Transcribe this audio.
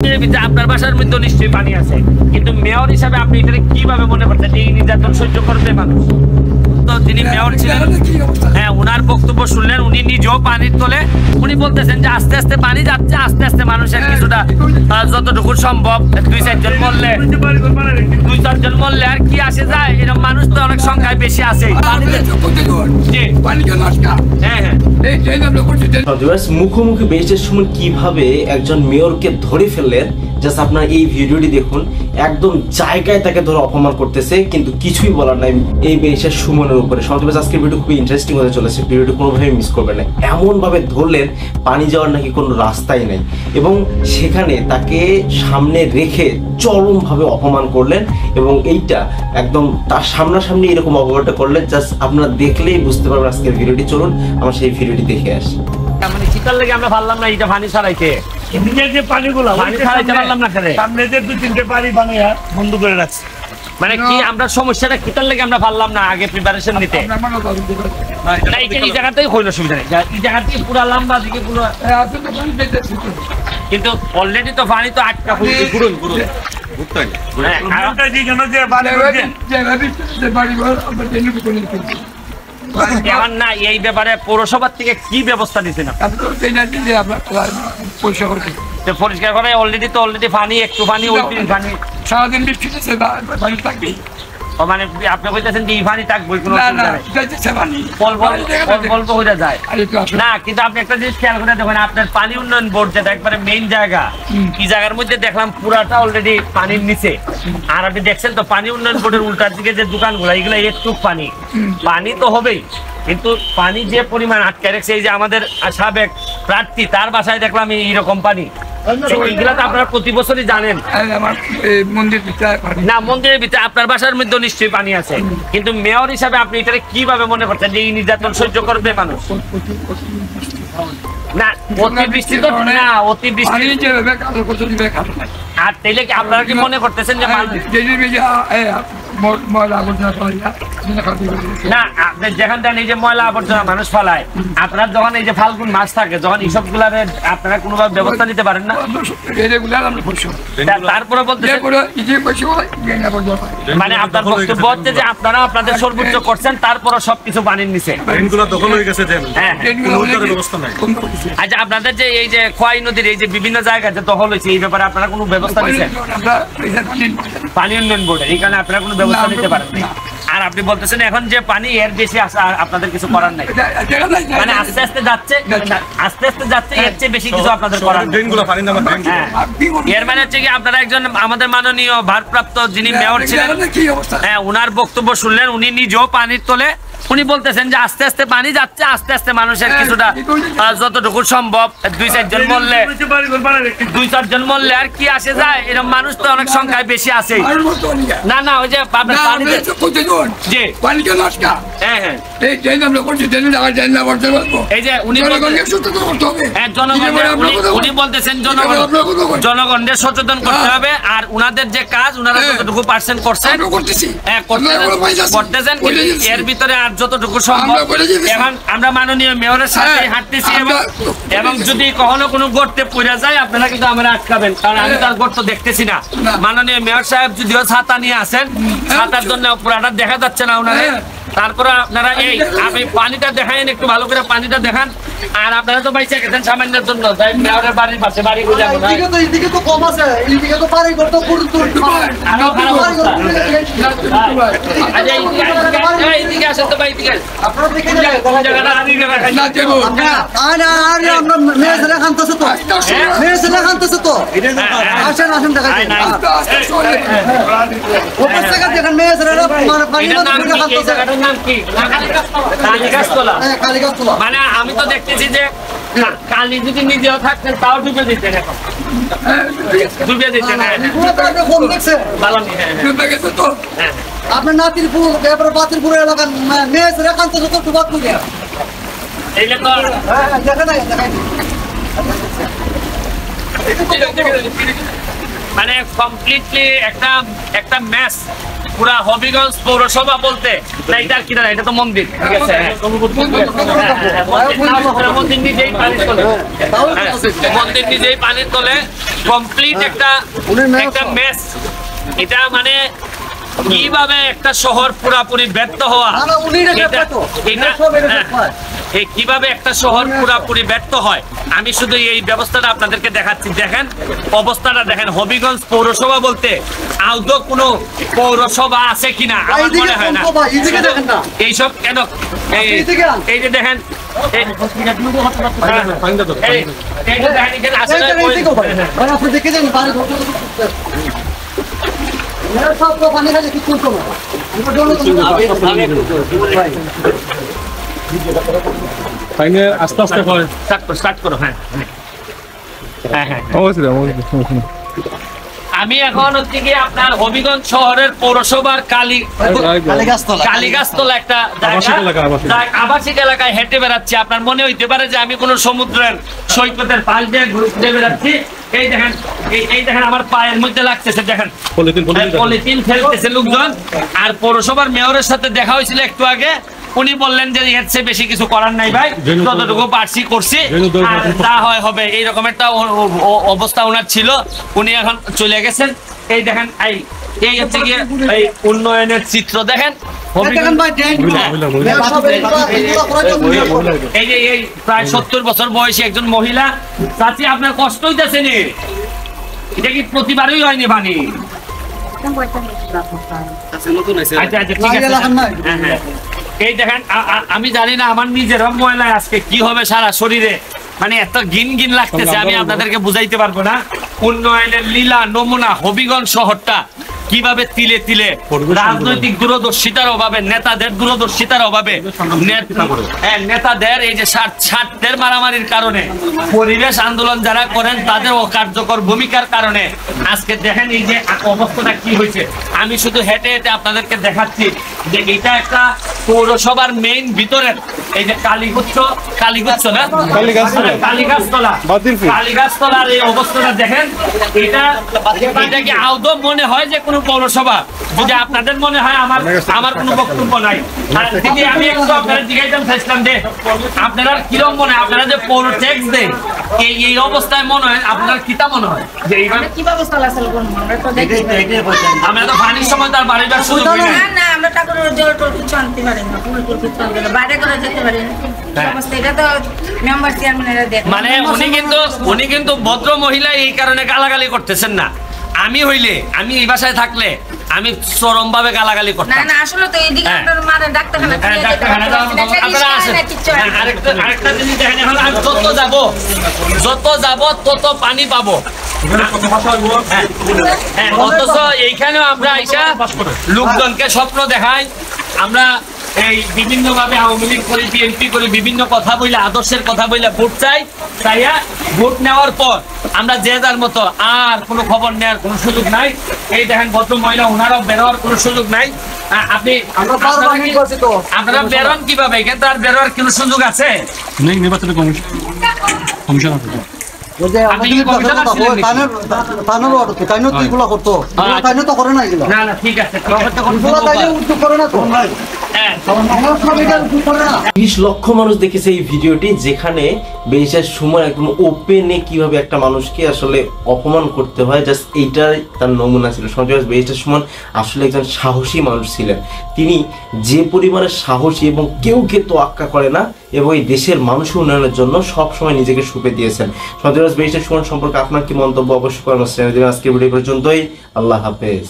আপনার বাসার মধ্যে নিশ্চয়ই পানি আছে, কিন্তু মেয়র হিসাবে আপনি এটা কিভাবে মনে করছেন এই নির্যাতন সহ্য করবে মানুষ? তো তিনি মেয়র ছিলেন, হ্যাঁ, ওনার বক্তব্য শুনলেন, উনি নিজেও পানির তোলে উনি বলতেছেন যে আস্তে আস্তে পানি যাচ্ছে, আস্তে আস্তে মানুষের কিছুটা যতটুকু সম্ভব 2-4 জন মরলে আর কি আসে যায়, এরকম মানুষ তো অনেক সংখ্যায় বেশি আছে। মুখোমুখি বেস্টের সময় কিভাবে একজন মেয়রকে ধরে ফেললেন, জাস্ট আপনারা এই ভিডিওটি দেখুন। একদম জায়গায় তাকে ধরে অপমান করতেছে, কিন্তু কিছুই বলার নাই এই বেস্টের সুমনের উপরে। সমাজ আজকের ভিডিও খুবই ইন্টারেস্টিং হতে চলেছে, ভিডিওটি কোনোভাবে মিস করবেন না। এমন ভাবে ধরলেন পানি যাওয়ার নাকি কোনো রাস্তাই নাই, এবং সেখানে তাকে সামনে রেখে চরমভাবে অপমান করলেন, এবং এইটা একদম তার সামনাসামনি এরকম অপমানটা করলেন। জাস্ট আপনারা দেখলেই বুঝতে পারবেন আজকের ভিডিওটি। চলুন আমরা সেই ভিডিওটি দেখে আসি। মানে শীতের লেগে আমরা ভাবলাম না এটা পানি ছাড়াইতে, যে পানিগুলো পানি ছাড়াইতে পারলাম না, সামনে যে 2-3টে পানি বানিয়ে বন্ধ করে রাখছে। মানে কি আমরা সমস্যাটা কিতার লেগে আমরা পারলাম না আগে প্রিপারেশন নিতে। না এই জায়গাতেই হইল সুবিধা নেই, এই জায়গাতেই পুরো লম্বা দিকে পুরো, কিন্তু অলরেডি তো পানি তো আটকা হইছে ঘুরুন ঘুরুন। না এই ব্যাপারে পৌরসভার থেকে কি ব্যবস্থা নিচ্ছে না পরিষ্কার করে? অলরেডি পানি, একটু পানি, ওই পানি সারাদিন বৃষ্টিতে পানি থাকবেই। মানে আপনি বলতেছেন যে পানি থাকবে কোনো হয়ে যায় না, কিন্তু আপনি একটা জিনিস খেয়াল করে দেখেন, আপনার পানি উন্নয়ন বোর্ড যেটা একবারে মেইন জায়গা, এই জায়গার মধ্যে দেখলাম পুরাটা অলরেডি পানির নিচে। আর আপনি দেখছেন তো পানি উন্নয়ন বোর্ডের উল্টার দিকে যে দোকানগুলো, এগুলো একটু পানি তো হবেই, কিন্তু পানি যে পরিমাণ আটকে রাখছে, এই যে আমাদের সাবেক প্রার্থী তার বাসায় দেখলাম এইরকম পানি। এগুলা তো আপনারা প্রতি বছরই জানেন। না মন্দিরের ভিতরে আপনার বাসার মধ্যে নিশ্চয়ই পানি আছে, কিন্তু মেয়র হিসাবে আপনি এটা কিভাবে মনে করছেন যে এই নির্যাতন সহ্য করবে মানুষ? না অতিবৃষ্টি তো না, অতিবৃষ্টি আর তাইলে কি আপনারা কি মনে করতেছেন যে না আপনার যেখান থেকে এই যে ময়লা আবর্জনা মানুষ ফেলায়, আপনার যখন এই যে ফাল্গুন মাস থাকে, যখন এইসব গুলার আপনারা কোনোভাবে ব্যবস্থা নিতে পারেন না? তারপরে বলতেছেন মানে আপনার বক্তব্য হচ্ছে যে আপনারা আপনাদের সর্বোচ্চ করছেন, তারপরে সবকিছু পানির নিচে। আচ্ছা আপনাদের যে এই যে খোয়াই নদীর এই যে বিভিন্ন জায়গায় যে দখল হয়েছে, এই ব্যাপারে আপনারা কোনো ব্যবস্থা নিচ্ছেন? পানি উন্নয়ন বোর্ডে এখানে আপনারা কোনো ব্যবস্থা নিতে পারেন না। আর আপনি বলতেছেন এখন যে পানি এর বেশি আসা আপনাদের কিছু করার নাই, মানে আস্তে আস্তে যাচ্ছে এর চেয়ে বেশি কিছু আপনাদের করার নেই। এর মানে হচ্ছে কি আপনারা একজন আমাদের মাননীয় ভারপ্রাপ্ত যিনি মেয়র ছিলেন, হ্যাঁ, ওনার বক্তব্য শুনলেন, উনি নিজেও পানির তোলে উনি বলতেছেন যে আস্তে আস্তে পানি যাচ্ছে, আস্তে আস্তে মানুষের কিছুটা যতটুকু সম্ভব 2-4 জন মরলে আর কি আসে যায়, এরকম মানুষ তো অনেক সংখ্যায় বেশি আছে। না না ওই যে উনি বলতেছেন জনগণকে সচেতন করতে হবে, আর উনাদের যে কাজ উনারা যতটুকু পার্সেন্ট করছেন করতেছেন, এর ভিতরে আর যতটুকু সম্ভব এখন আমরা মাননীয় মেয়রের সাথে হাঁটতেছি, এবং যদি কখনো কোনো গর্তে পড়ে যায় আপনারা কিন্তু আমরা আটকাবেন, কারণ আমি তার গর্ত দেখতেছি না। মাননীয় মেয়র সাহেব যদিও ছাতা নিয়ে আসেন, ছাতার জন্য পুরাটা দেখা যাচ্ছে না ওনারে, তারপরে আপনারা এই আপনি পানিটা দেখান, একটু ভালো করে পানিটা দেখান। আর আপনারা তো বাইচে গেছেন সামান্যের জন্য, মেয়রের বাড়ির পাশে বাড়ি করে যাবো না, এইদিকে তো কম আছে, এইদিকে তো পানি করতে আরো খারাপ অবস্থা। আচ্ছা এইদিকে আসেন তো ভাই, এইদিকে আপনারা দেখে জায়গাটা আদিকে রাখেন না দেবো। আমরা মেয়েছেলে খানতেছে তো, মেয়েছেলে খানতেছে তো, আসেন আসেন দেখা যায় ওপর থেকে দেখেন মেয়েছেলে মানে পানি খানতেছে। মানে আমি তো দেখতেছি যে কালি যদি নিজেও থাকতেন তাও ডুবে দিতেন, এখন ডুবে দিতেন। আপনার নাতিরপুর এরপরে বাতিরপুর এলাকার মেয়ে এখান থেকে তো ডুবাত করে মানে কমপ্লিটলি একটা ম্যাচ পুরা হবিগঞ্জ পৌরসভা বলতে না, এটা কি না, এটা তো মন্দির, ঠিক আছে, মন্দির নিজেই পানির তলে, মন্দির নিজেই পানির তলে, কমপ্লিট একটা মেস। এটা মানে কিভাবে একটা শহর পুরাপুরি ব্যর্থ হওয়া, কিভাবে একটা শহর পুরাপুরি ব্যর্থ হয়, আমি শুধু এই ব্যবস্থাটা আপনাদেরকে দেখাচ্ছি। দেখেন অবস্থাটা দেখেন, হবিগঞ্জ পৌরসভা বলতে আদৌ কোনো পৌরসভা আছে কিনা আমার মনে হয় না। এইসব কেন, এই যে দেখেন আস্তে আস্তে করে স্টার্ট করো। হ্যাঁ হ্যাঁ, আমি এখন হচ্ছে কি আপনার হবিগঞ্জ শহরের পৌরসভার কালীগাছতলা একটা আবাসিক এলাকায় হেঁটে বেড়াচ্ছি। আপনার মনে হইতে পারে যে আমি কোন সমুদ্রের সৈকতের পাশ দিয়ে ঘুরতে বেড়াচ্ছি। এই দেখেন, এই দেখেন আমার পায়ের মধ্যে লাগতেছে, দেখেন পলিথিন ফেলতেছে লোকজন। আর পৌরসভার মেয়রের সাথে দেখা হয়েছিল একটু আগে, উনি বললেন যে এর চেয়ে বেশি কিছু করার নাই ভাই, যতটুকু পারছি করছি, আর তা হয় হবে, এইরকম একটা অবস্থা ওনার ছিল। উনি এখন চলে গেছেন। এই দেখেন এই হচ্ছে গিয়ে এই উন্নয়নের চিত্র দেখেন। এই যে এই প্রায় 70 বছর বয়সী একজন মহিলা। চাচি আপনার কষ্ট হইতেছে নি? এটা কি প্রতিবারই হয়নি পানি? আচ্ছা ঠিক আছে। হ্যাঁ, এই দেখেন আমি জানি না আমার নিজের ময়লায় আজকে কি হবে সারা শরীরে, মানে এত গিন গিন লাগতেছে, আমি আপনাদেরকে বুঝাইতে পারবো না। উন্নয়নের লীলা নমুনা হবিগঞ্জ শহরটা কিভাবে তিলে তিলে রাজনৈতিক দূরদর্শিতার অভাবে, নেতাদের দূরদর্শিতার অভাবে, নেতাদের এই যে স্বার্থের মারামারির কারণে, পরিবেশ আন্দোলন যারা করেন তাদের অকার্যকর ভূমিকার কারণে আজকে দেখেন এই যে অবস্থাটা কি হয়েছে। আমি শুধু হেঁটে হেঁটে আপনাদেরকে দেখাচ্ছি যে এটা একটা পৌরসভার মেইন ভিতরের এই যে কালীগাছতলার এই অবস্থাটা দেখেন। এটা কি আদৌ মনে হয় যে কোনো পৌরসভা? যদি আপনাদের মনে হয়, আমার কোনো বক্তব্য নাই। আমি একটু আপনারা জিজ্ঞাসা চাইছিলাম যে আপনারা কিরকম মনে হয়, আপনারা যে পৌর ট্যাক্স দেন এই অবস্থায় মনে হয় আপনার কিতা মনে হয় যে এইভাবে কি ব্যবস্থা আছে? আমরা তো পানির সময় তার বাড়িবার সুযোগ না, আমরা টাকা জল টল কিছু আনতে পারি না, বাইরে করে যেতে পারি না। মানে উনি কিন্তু ভদ্র মহিলা, এই কারণে গালাগালি করতেছেন না। আমি হইলে, আমি এই বাসায় থাকলে আমি চরম ভাবে গালাগালি করতাম। না না, আসলে তো এইদিকে আপনার মানে ডাক্তারখানা আরেকটা জিনিস দেখেন, এখন আমি যত যাব তত পানি পাবো। অথচ এইখানেও আমরা আইসা লোকজনকে স্বপ্ন দেখাই, আমরা এই বিভিন্ন ভাবে আওয়ামী লীগ করি, বিএনপি করি, বিভিন্ন কথা বলে, আদর্শের কথা বলে ভোট চাই। তাইয়া ভোট নেওয়ার পর আমরা যে যার মতো আর কোনো খবর নেওয়ার কোনো সুযোগ নাই। এই দেখেন ভদ্র মহিলা, ওনারাও বেরোয়ার কোনো সুযোগ নাই। আপনি আপনারা বেরোন কিভাবে? এখানে তো আর বেরোয়ার কোনো সুযোগ আছে? নির্বাচনের কমিশন আছে। ঠিক আছে, 20 লক্ষ মানুষ দেখেছে এই ভিডিওটি, যেখানে বেশির সময় একদম ওপেনে কিভাবে একটা মানুষকে আসলে অপমান করতে হয়, জাস্ট এইটাই তার নমুনা ছিল। সঞ্জয় বেশির সময় আসলে একজন সাহসী মানুষ ছিলেন। তিনি যে পরিমাণে সাহসী এবং কেউকে তোয়াক্কা করে না, এবং এই দেশের মানুষের উন্নয়নের জন্য সব সময় নিজেকে সুপে দিয়েছেন। সঞ্জয় বেশির সময় সম্পর্কে আপনার কি মন্তব্য অবশ্যই করেন। আজকের ভিডিও পর্যন্তই। আল্লাহ হাফেজ।